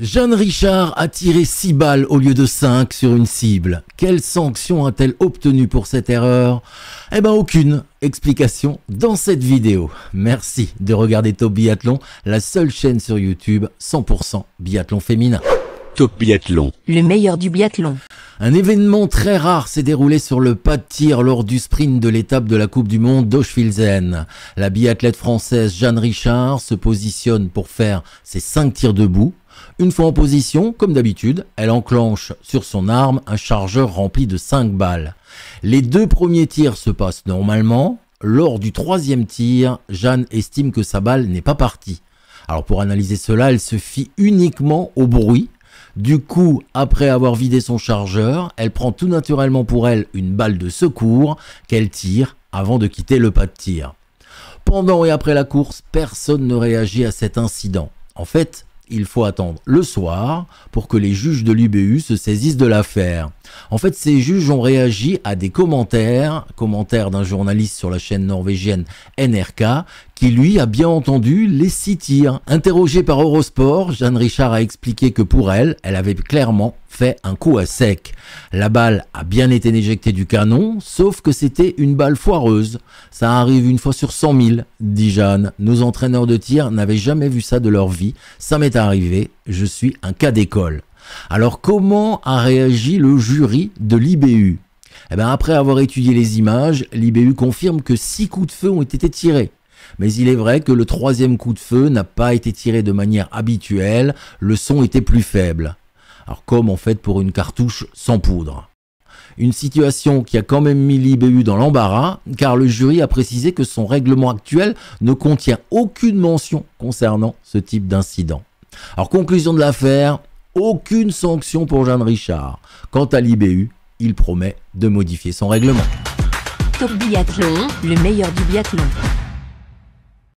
Jeanne Richard a tiré 6 balles au lieu de 5 sur une cible. Quelle sanction a-t-elle obtenue pour cette erreur? Eh ben aucune. Explication dans cette vidéo. Merci de regarder Top Biathlon, la seule chaîne sur YouTube 100% biathlon féminin. Top Biathlon. Le meilleur du biathlon. Un événement très rare s'est déroulé sur le pas de tir lors du sprint de l'étape de la Coupe du Monde d'Auschwilzen. La biathlète française Jeanne Richard se positionne pour faire ses 5 tirs debout. Une fois en position, comme d'habitude, elle enclenche sur son arme un chargeur rempli de 5 balles. Les 2 premiers tirs se passent normalement. Lors du 3e tir, Jeanne estime que sa balle n'est pas partie. Alors pour analyser cela, elle se fie uniquement au bruit. Du coup, après avoir vidé son chargeur, elle prend tout naturellement pour elle une balle de secours qu'elle tire avant de quitter le pas de tir. Pendant et après la course, personne ne réagit à cet incident. En fait, il faut attendre le soir pour que les juges de l'UBU se saisissent de l'affaire. En fait, ces juges ont réagi à des commentaires d'un journaliste sur la chaîne norvégienne NRK, qui lui a bien entendu les 6 tirs. Interrogée par Eurosport, Jeanne Richard a expliqué que pour elle, elle avait clairement fait un coup à sec. La balle a bien été éjectée du canon, sauf que c'était une balle foireuse. Ça arrive une fois sur 100 000, dit Jeanne. Nos entraîneurs de tir n'avaient jamais vu ça de leur vie. Ça m'est arrivé, je suis un cas d'école. Alors comment a réagi le jury de l'IBU? Eh bien, après avoir étudié les images, l'IBU confirme que 6 coups de feu ont été tirés. Mais il est vrai que le 3e coup de feu n'a pas été tiré de manière habituelle, le son était plus faible. Alors comme en fait pour une cartouche sans poudre. Une situation qui a quand même mis l'IBU dans l'embarras, car le jury a précisé que son règlement actuel ne contient aucune mention concernant ce type d'incident. Alors conclusion de l'affaire, aucune sanction pour Jeanne Richard. Quant à l'IBU, il promet de modifier son règlement. Top Biathlon, le meilleur du biathlon.